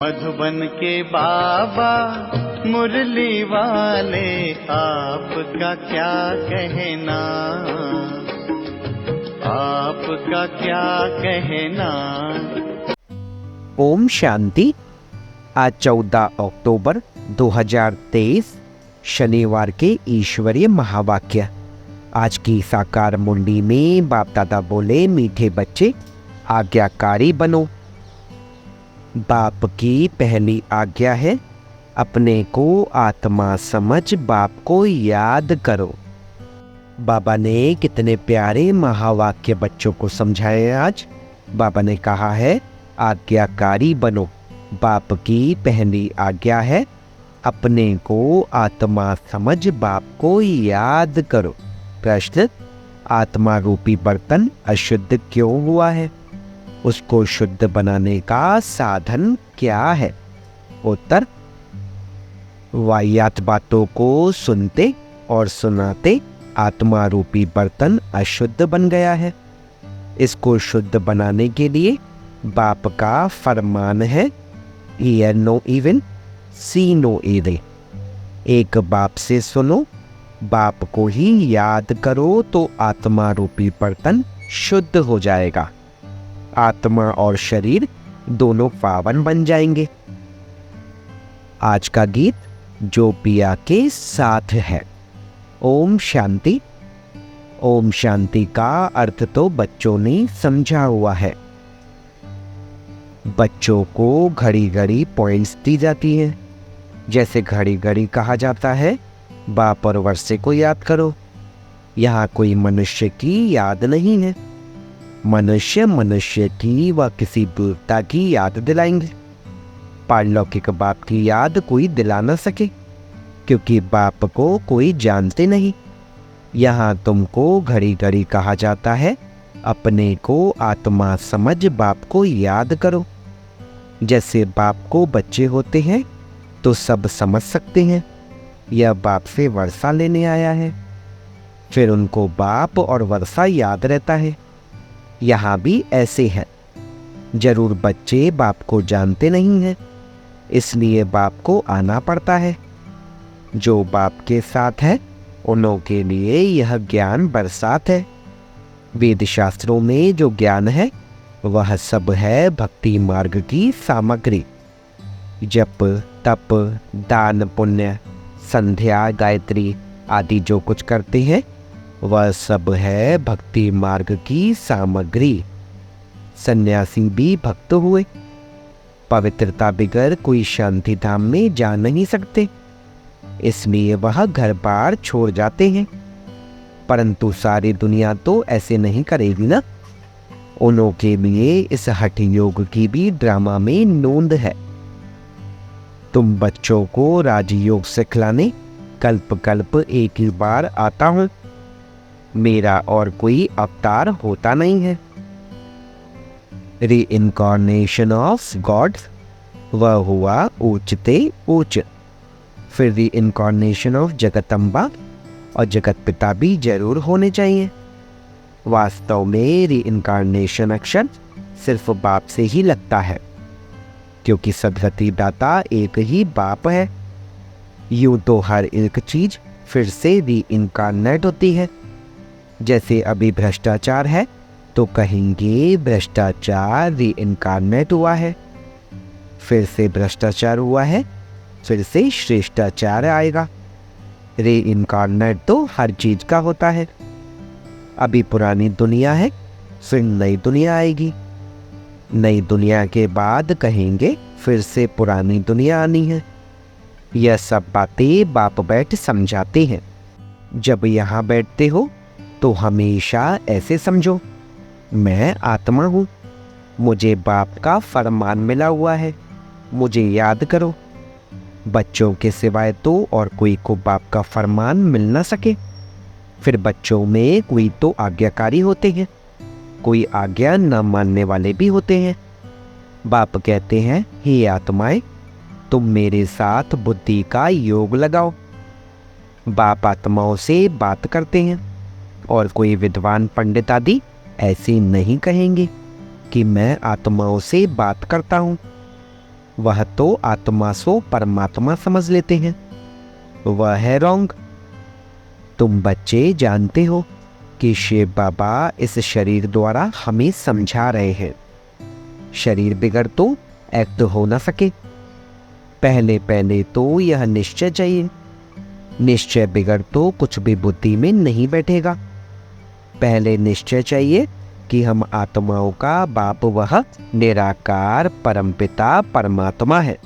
मधुबन के बाबा मुरली वाले, आपका क्या कहना, आपका क्या कहना। ओम शांति। आज 14 अक्टूबर 2023 शनिवार के ईश्वरीय महावाक्य। आज की साकार मुंडी में बाप दादा बोले, मीठे बच्चे आज्ञाकारी बनो। बाप की पहली आज्ञा है, अपने को आत्मा समझ बाप को याद करो। बाबा ने कितने प्यारे महावाक्य बच्चों को समझाए। आज बाबा ने कहा है, आज्ञाकारी बनो। बाप की पहली आज्ञा है, अपने को आत्मा समझ बाप को याद करो। प्रश्न, आत्मा रूपी बर्तन अशुद्ध क्यों हुआ है? उसको शुद्ध बनाने का साधन क्या है? उत्तर, वाहियात बातों को सुनते और सुनाते आत्मा रूपी बर्तन अशुद्ध बन गया है। इसको शुद्ध बनाने के लिए बाप का फरमान है, ईयर नो इवन सी नो एरे। एक बाप से सुनो, बाप को ही याद करो तो आत्मा रूपी बर्तन शुद्ध हो जाएगा। आत्मा और शरीर दोनों पावन बन जाएंगे। आज का गीत जो पिया के साथ है। ओम शांति। ओम शांति का अर्थ तो बच्चों ने समझा हुआ है। बच्चों को घड़ी घड़ी पॉइंट्स दी जाती हैं। जैसे घड़ी घड़ी कहा जाता है, बाप और वर्षे को याद करो। यहाँ कोई मनुष्य की याद नहीं है। मनुष्य की व किसी देवता की याद दिलाएंगे। पारलौकिक बाप की याद कोई दिला न सके, क्योंकि बाप को कोई जानते नहीं। यहाँ तुमको घड़ी घड़ी कहा जाता है, अपने को आत्मा समझ बाप को याद करो। जैसे बाप को बच्चे होते हैं तो सब समझ सकते हैं, यह बाप से वर्षा लेने आया है। फिर उनको बाप और वर्षा याद रहता है। यहाँ भी ऐसे है। जरूर बच्चे बाप को जानते नहीं हैं, इसलिए बाप को आना पड़ता है। जो बाप के साथ है उन्हों के लिए यह ज्ञान बरसात है। वेद शास्त्रों में जो ज्ञान है वह सब है भक्ति मार्ग की सामग्री। जप, तप, दान, पुण्य, संध्या, गायत्री आदि जो कुछ करते हैं वह सब है भक्ति मार्ग की सामग्री। सन्यासी भी भक्त हुए। पवित्रता बिगर कोई शांति धाम में जा नहीं सकते, इसलिए वह घर बार छोड़ जाते हैं। परंतु सारी दुनिया तो ऐसे नहीं करेगी ना। उन्हों के लिए इस हठ योग की भी ड्रामा में नोंद है। तुम बच्चों को राजयोग सिखलाने कल्प कल्प एक ही बार आता हूं। मेरा और कोई अवतार होता नहीं है। रीइंकारनेशन ऑफ गॉड, वह हुआ ऊंचते ऊंच। फिर रीइंकारनेशन ऑफ जगतम्बा और जगत पिता भी जरूर होने चाहिए। वास्तव में रीइंकारनेशन अक्षर सिर्फ बाप से ही लगता है, क्योंकि सदगति दाता एक ही बाप है। यूं तो हर एक चीज फिर से रीइंकारनेट होती है। जैसे अभी भ्रष्टाचार है तो कहेंगे भ्रष्टाचार रीइंकारनेट हुआ है। फिर से भ्रष्टाचार हुआ है, फिर से श्रेष्ठाचार आएगा। रीइंकारनेट तो हर चीज का होता है। अभी पुरानी दुनिया है, फिर नई दुनिया आएगी। नई दुनिया के बाद कहेंगे फिर से पुरानी दुनिया आनी है। यह सब बातें बाप बैठ समझाते हैं। जब यहाँ बैठते हो तो हमेशा ऐसे समझो, मैं आत्मा हूँ, मुझे बाप का फरमान मिला हुआ है, मुझे याद करो। बच्चों के सिवाय तो और कोई को बाप का फरमान मिल ना सके। फिर बच्चों में कोई तो आज्ञाकारी होते हैं, कोई आज्ञा न मानने वाले भी होते हैं। बाप कहते हैं, हे आत्माएं, तुम मेरे साथ बुद्धि का योग लगाओ। बाप आत्माओं से बात करते हैं, और कोई विद्वान पंडित आदि ऐसे नहीं कहेंगे कि मैं आत्माओं से बात करता हूँ। वह तो आत्मा सो परमात्मा समझ लेते हैं। वह है रॉन्ग। तुम बच्चे जानते हो कि शिव बाबा इस शरीर द्वारा हमें समझा रहे हैं। शरीर बिगड़ तो एक्ट हो ना सके। पहले पहले तो यह निश्चय चाहिए। निश्चय बिगड़ तो कुछ भी बुद्धि में नहीं बैठेगा। पहले निश्चय चाहिए कि हम आत्माओं का बाप वह निराकार परमपिता परमात्मा है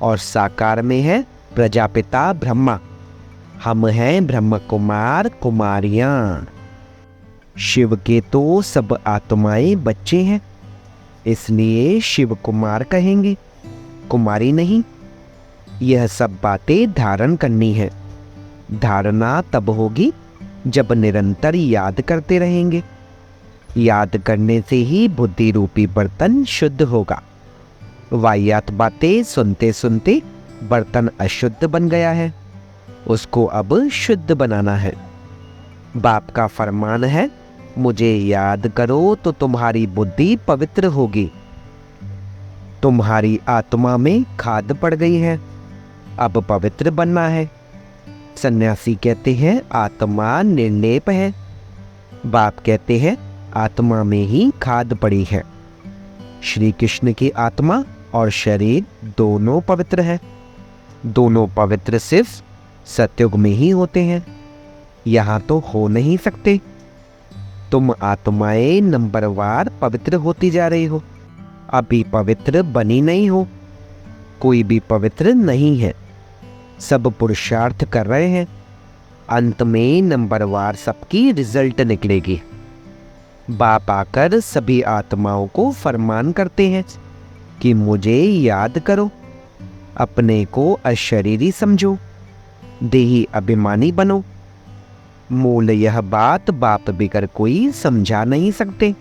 और साकार में है प्रजापिता ब्रह्मा। हम हैं ब्रह्म कुमार कुमारियां। शिव के तो सब आत्माएं बच्चे हैं, इसलिए शिव कुमार कहेंगे, कुमारी नहीं। यह सब बातें धारण करनी है। धारणा तब होगी जब निरंतर याद करते रहेंगे। याद करने से ही बुद्धि रूपी बर्तन शुद्ध होगा। वाहियात बातें सुनते सुनते बर्तन अशुद्ध बन गया है, उसको अब शुद्ध बनाना है। बाप का फरमान है, मुझे याद करो तो तुम्हारी बुद्धि पवित्र होगी। तुम्हारी आत्मा में खाद पड़ गई है, अब पवित्र बनना है। सन्यासी कहते हैं आत्मा निर्लेप है। बाप कहते हैं आत्मा में ही खाद पड़ी है। श्री कृष्ण की आत्मा और शरीर दोनों पवित्र है। दोनों पवित्र सिर्फ सतयुग में ही होते हैं, यहाँ तो हो नहीं सकते। तुम आत्माएं नंबरवार पवित्र होती जा रही हो, अभी पवित्र बनी नहीं हो। कोई भी पवित्र नहीं है, सब पुरुषार्थ कर रहे हैं। अंत में नंबरवार सबकी रिजल्ट निकलेगी। बाप आकर सभी आत्माओं को फरमान करते हैं कि मुझे याद करो, अपने को अशरीरी समझो, देही अभिमानी बनो। मूल यह बात बाप बिगर कोई समझा नहीं सकते।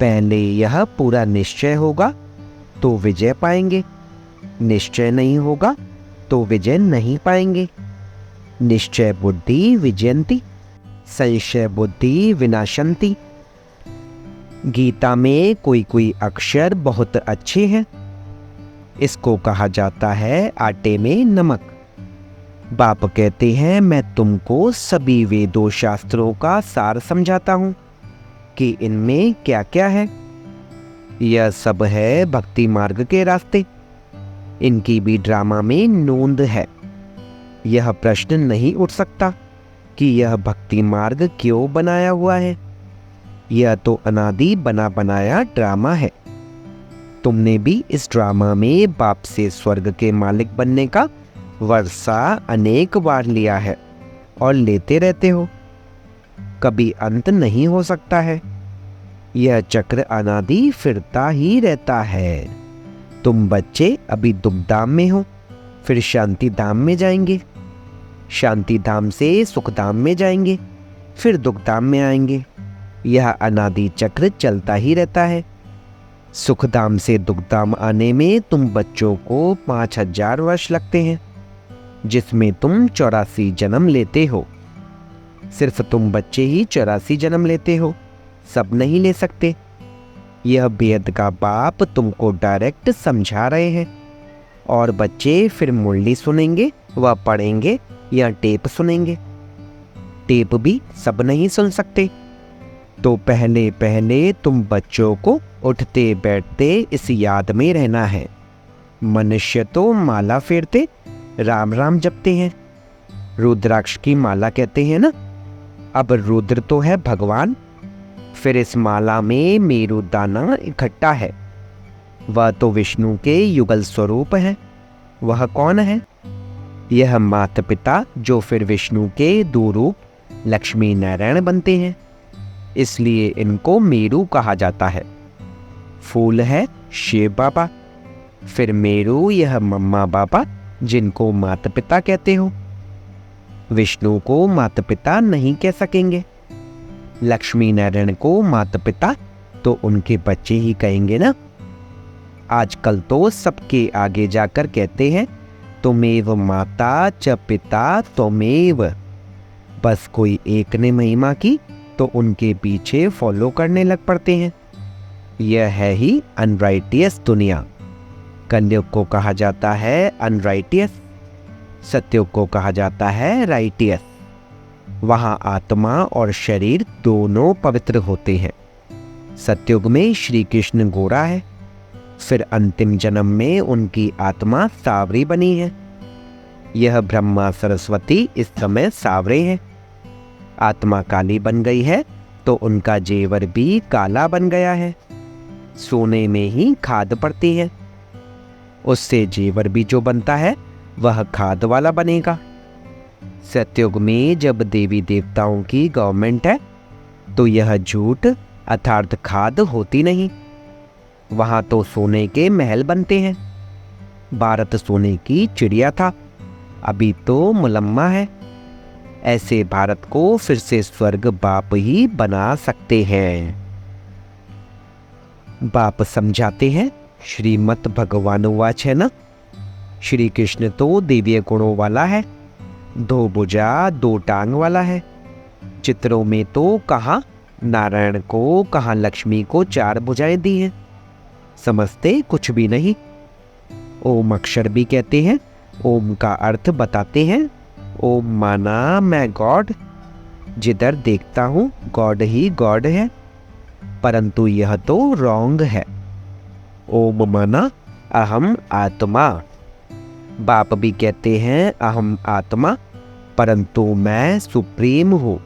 पहले यह पूरा निश्चय होगा तो विजय पाएंगे, निश्चय नहीं होगा तो विजय नहीं पाएंगे। निश्चय बुद्धि विजयंती, संशय बुद्धि विनाशंती। गीता में कोई कोई अक्षर बहुत अच्छे हैं, इसको कहा जाता है आटे में नमक। बाप कहते हैं मैं तुमको सभी वेदों शास्त्रों का सार समझाता हूँ कि इनमें क्या क्या है। यह सब है भक्ति मार्ग के रास्ते, इनकी भी ड्रामा में नोंद है। यह प्रश्न नहीं उठ सकता कि यह भक्ति मार्ग क्यों बनाया हुआ है। यह तो अनादि बना बनाया ड्रामा है। तुमने भी इस ड्रामा में बाप से स्वर्ग के मालिक बनने का वर्षा अनेक बार लिया है और लेते रहते हो। कभी अंत नहीं हो सकता है। यह चक्र अनादि फिरता ही रहता है। तुम बच्चे अभी दुखधाम में हो, फिर शांति धाम में जाएंगे, शांति धाम से सुख धाम में जाएंगे, फिर दुख धाम में आएंगे। यह अनादि चक्र चलता ही रहता है। सुख धाम से दुख धाम आने में तुम बच्चों को 5000 वर्ष लगते हैं, जिसमें तुम 84 जन्म लेते हो। सिर्फ तुम बच्चे ही 84 जन्म लेते हो, सब नहीं ले सकते। यह बेहद का बाप तुमको डायरेक्ट समझा रहे हैं और बच्चे फिर मुरली सुनेंगे व पढ़ेंगे या टेप सुनेंगे। टेप भी सब नहीं सुन सकते। तो पहले पहले तुम बच्चों को उठते बैठते इस याद में रहना है। मनुष्य तो माला फेरते राम राम जपते हैं, रुद्राक्ष की माला कहते हैं ना। अब रुद्र तो है भगवान, फिर इस माला में मेरु दाना इकट्ठा है। वह तो विष्णु के युगल स्वरूप है। वह कौन है? यह माता पिता जो फिर विष्णु के दो रूप लक्ष्मी नारायण बनते हैं, इसलिए इनको मेरु कहा जाता है। फूल है शिव बाबा, फिर मेरु यह मम्मा बाबा जिनको माता पिता कहते हो। विष्णु को माता पिता नहीं कह सकेंगे, लक्ष्मी नारायण को माता पिता तो उनके बच्चे ही कहेंगे ना। आजकल तो सबके आगे जाकर कहते हैं तुमेव माता च पिता त्वमेव। बस कोई एक ने महिमा की तो उनके पीछे फॉलो करने लग पड़ते हैं। यह है ही अनराइटियस दुनिया। कलयुग को कहा जाता है अनराइटियस, सतयुग को कहा जाता है राइटियस। वहाँ आत्मा और शरीर दोनों पवित्र होते हैं। सतयुग में श्री कृष्ण गोरा है, फिर अंतिम जन्म में उनकी आत्मा सावरी बनी है। यह ब्रह्मा सरस्वती इस समय सावरे हैं। आत्मा काली बन गई है तो उनका जेवर भी काला बन गया है। सोने में ही खाद पड़ती है, उससे जेवर भी जो बनता है वह खाद वाला बनेगा। सतयुग में जब देवी देवताओं की गवर्नमेंट है तो यह झूठ अर्थात खाद होती नहीं। वहाँ तो सोने के महल बनते हैं। भारत सोने की चिड़िया था, अभी तो मुलम्मा है। ऐसे भारत को फिर से स्वर्ग बाप ही बना सकते हैं। बाप समझाते हैं, श्रीमद् भगवानुवाच है ना, श्री कृष्ण तो दिव्य गुणों वाला है, 2 भुजा 2 टांग वाला है। चित्रों में तो कहाँ नारायण को कहाँ लक्ष्मी को 4 भुजाएं दी हैं। समझते कुछ भी नहीं। ओम अक्षर भी कहते हैं, ओम का अर्थ बताते हैं। ओम माना मैं गॉड, जिधर देखता हूँ गॉड ही गॉड है, परंतु यह तो रॉन्ग है। ओम माना अहम आत्मा। बाप भी कहते हैं अहम आत्मा, परंतु मैं सुप्रीम हूँ,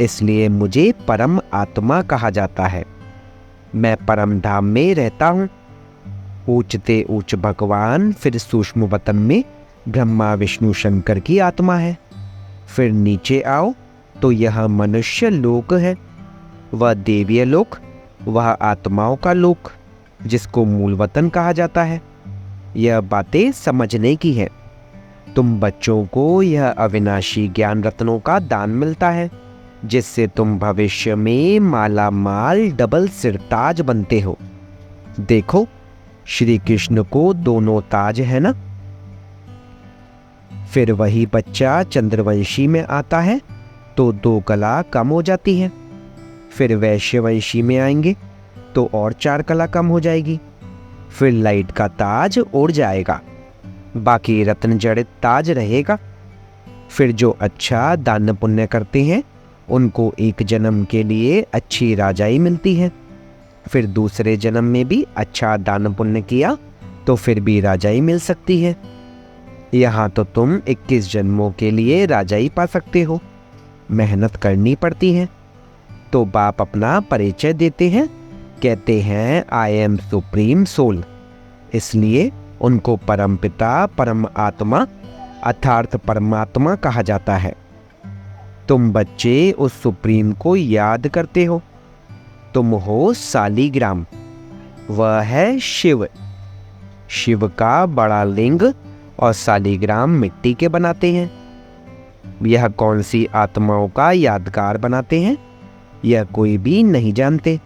इसलिए मुझे परम आत्मा कहा जाता है। मैं परम धाम में रहता हूँ। ऊंचते ऊंच भगवान, फिर सूक्ष्म वतन में ब्रह्मा विष्णु शंकर की आत्मा है। फिर नीचे आओ तो यह मनुष्य लोक है, वह देवीय लोक, वह आत्माओं का लोक, जिसको मूल वतन कहा जाता है। यह बातें समझने की है। तुम बच्चों को यह अविनाशी ज्ञान रत्नों का दान मिलता है, जिससे तुम भविष्य में माला माल डबल सिरताज बनते हो। देखो श्री कृष्ण को दोनों ताज है ना। फिर वही बच्चा चंद्रवंशी में आता है तो 2 कला कम हो जाती है। फिर वैश्यवंशी में आएंगे तो और 4 कला कम हो जाएगी। फिर लाइट का ताज उड़ जाएगा, बाकी रत्न जड़ित ताज रहेगा। फिर जो अच्छा दान पुण्य करते हैं उनको एक जन्म के लिए अच्छी राजाई मिलती है। फिर दूसरे जन्म में भी अच्छा दान पुण्य किया तो फिर भी राजाई मिल सकती है। यहाँ तो तुम 21 जन्मों के लिए राजाई पा सकते हो, मेहनत करनी पड़ती है। तो बाप अपना परिचय देते हैं, कहते हैं आई एम सुप्रीम सोल। इसलिए उनको परम पिता परम आत्मा अर्थात परमात्मा कहा जाता है। तुम बच्चे उस सुप्रीम को याद करते हो। तुम हो सालीग्राम, वह है शिव। शिव का बड़ा लिंग और सालीग्राम मिट्टी के बनाते हैं। यह कौन सी आत्माओं का यादगार बनाते हैं यह कोई भी नहीं जानते।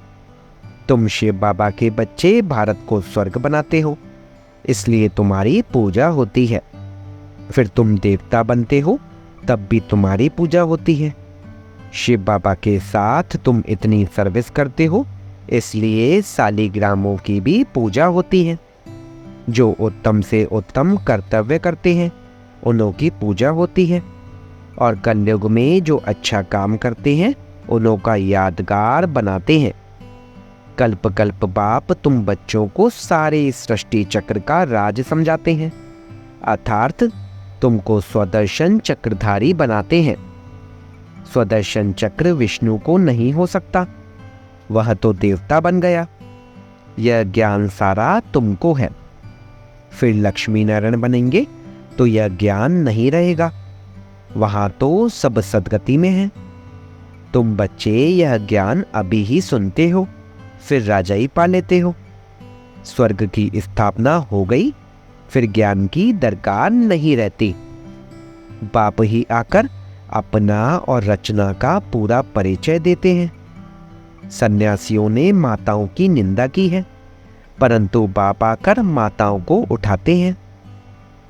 तुम शिव बाबा के बच्चे भारत को स्वर्ग बनाते हो, इसलिए तुम्हारी पूजा होती है। फिर तुम देवता बनते हो तब भी तुम्हारी पूजा होती है। शिव बाबा के साथ तुम इतनी सर्विस करते हो, इसलिए सालीग्रामों की भी पूजा होती है। जो उत्तम से उत्तम कर्तव्य करते हैं उन्हों की पूजा होती है। और कलयुग में जो अच्छा काम करते हैं उन्हों का यादगार बनाते हैं। कल्प कल्प बाप तुम बच्चों को सारे सृष्टि चक्र का राज समझाते हैं, अर्थात तुमको स्वदर्शन चक्रधारी बनाते हैं। स्वदर्शन चक्र विष्णु को नहीं हो सकता, वह तो देवता बन गया। यह ज्ञान सारा तुमको है। फिर लक्ष्मी नारायण बनेंगे तो यह ज्ञान नहीं रहेगा, वहां तो सब सदगति में है। तुम बच्चे यह ज्ञान अभी ही सुनते हो, फिर राजाई पा लेते हो। स्वर्ग की स्थापना हो गई, फिर ज्ञान की दरकार नहीं रहती। बाप ही आकर अपना और रचना का पूरा परिचय देते हैं। सन्यासियों ने माताओं की निंदा की है, परंतु बाप आकर माताओं को उठाते हैं।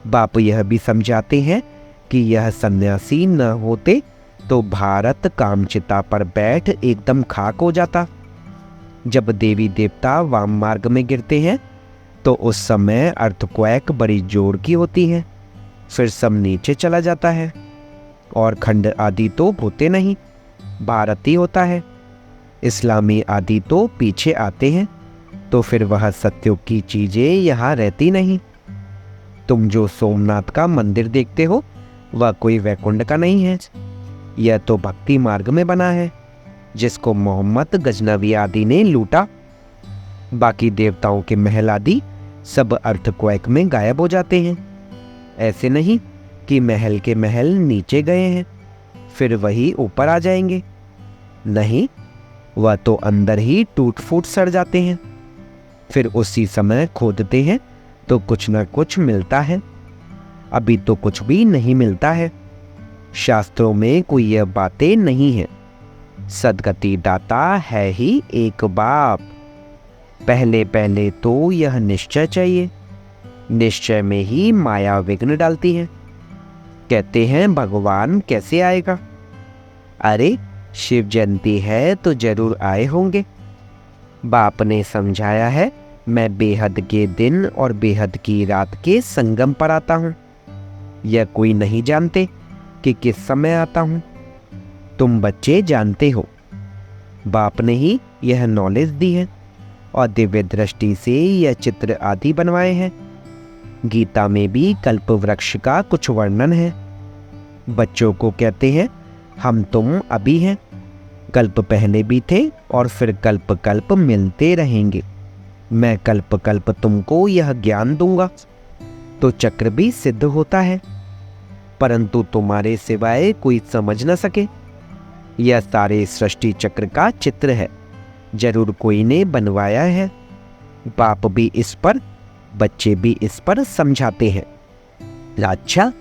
बाप यह भी समझाते हैं कि यह सन्यासी न होते तो भारत कामचिता पर बैठ एकदम खाक हो जाता। जब देवी देवता वाम मार्ग में गिरते हैं तो उस समय अर्थक्वेक बड़ी जोर की होती है, फिर सब नीचे चला जाता है और खंड आदि तो होते नहीं, भारती होता है। इस्लामी आदि तो पीछे आते हैं, तो फिर वह सत्युग की चीजें यहाँ रहती नहीं। तुम जो सोमनाथ का मंदिर देखते हो वह कोई वैकुंठ का नहीं है, यह तो भक्ति मार्ग में बना है, जिसको मोहम्मद गजनवी आदि ने लूटा। बाकी देवताओं के महल आदि सब अर्थक्वेक में गायब हो जाते हैं। ऐसे नहीं कि महल के महल नीचे गए हैं फिर वही ऊपर आ जाएंगे, नहीं, वह तो अंदर ही टूट फूट सड़ जाते हैं। फिर उसी समय खोदते हैं तो कुछ न कुछ मिलता है, अभी तो कुछ भी नहीं मिलता है। शास्त्रों में कोई यह बातें नहीं है। सदगति दाता है ही एक बाप। पहले पहले तो यह निश्चय चाहिए, निश्चय में ही माया विघ्न डालती है। कहते हैं भगवान कैसे आएगा? अरे शिव जयंती है तो जरूर आए होंगे। बाप ने समझाया है, मैं बेहद के दिन और बेहद की रात के संगम पर आता हूँ। यह कोई नहीं जानते कि किस समय आता हूँ। तुम बच्चे जानते हो, बाप ने ही यह नॉलेज दी है और दिव्य दृष्टि से यह चित्र आदि बनवाए हैं। गीता में भी कल्प वृक्ष का कुछ वर्णन है। बच्चों को कहते हैं हम तुम अभी हैं, कल्प पहले भी थे और फिर कल्प कल्प मिलते रहेंगे। मैं कल्प कल्प तुमको यह ज्ञान दूंगा तो चक्र भी सिद्ध होता है, परंतु तुम्हारे सिवाय कोई समझ न सके। यह सारे सृष्टि चक्र का चित्र है, जरूर कोई ने बनवाया है। बाप भी इस पर, बच्चे भी इस पर समझाते हैं। अच्छा,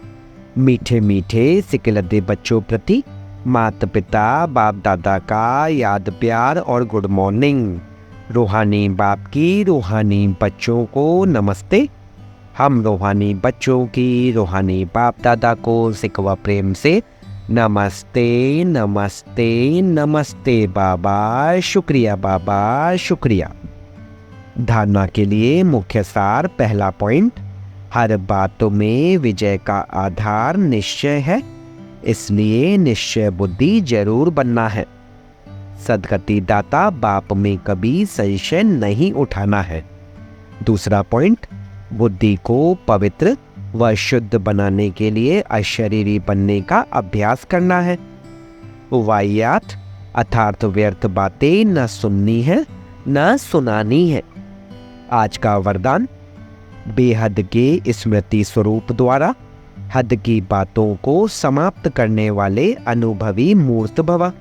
मीठे मीठे सिकलदे बच्चों प्रति माता पिता बाप दादा का याद प्यार और गुड मॉर्निंग। रूहानी बाप की रूहानी बच्चों को नमस्ते। हम रूहानी बच्चों की रूहानी बाप दादा को सिकवा प्रेम से नमस्ते नमस्ते नमस्ते बाबा, शुक्रिया बाबा, शुक्रिया। धारणा के लिए मुख्य सार। पहला पॉइंट, हर बातों में विजय का आधार निश्चय है, इसलिए निश्चय बुद्धि जरूर बनना है। सदगति दाता बाप में कभी संशय नहीं उठाना है। दूसरा पॉइंट, बुद्धि को पवित्र व शुद्ध बनाने के लिए अशरीरी बनने का अभ्यास करना है। वाहियात अर्थात व्यर्थ बातें न सुननी है न सुनानी है। आज का वरदान, बेहद के स्मृति स्वरूप द्वारा हद की बातों को समाप्त करने वाले अनुभवी मूर्त भव।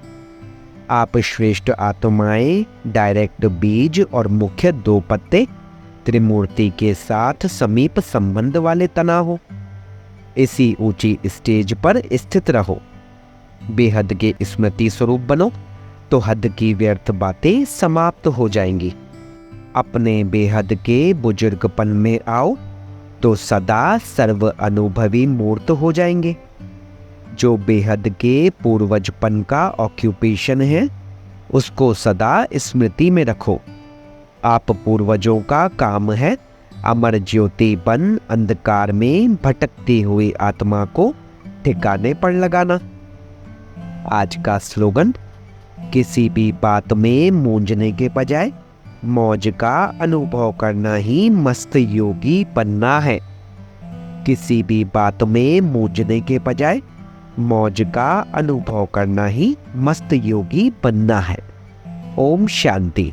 आप श्रेष्ठ आत्माएं, डायरेक्ट बीज और मुख्य दो पत्ते त्रिमूर्ति के साथ समीप संबंध वाले तना हो। इसी ऊंची स्टेज पर स्थित रहो। बेहद के स्मृति स्वरूप बनो तो हद की व्यर्थ बातें समाप्त हो जाएंगी। अपने बेहद के बुजुर्गपन में आओ तो सदा सर्व अनुभवी मूर्त हो जाएंगे। जो बेहद के पूर्वजपन का ऑक्यूपेशन है उसको सदा स्मृति में रखो। आप पूर्वजों का काम है अमर ज्योति बन अंधकार में भटकती हुई आत्मा को ठिकाने पर लगाना। आज का स्लोगन, किसी भी बात में मूंझने के बजाय मौज का अनुभव करना ही मस्त योगी बनना है। किसी भी बात में मूंझने के बजाय मौज का अनुभव करना ही मस्त योगी बनना है। ओम शांति।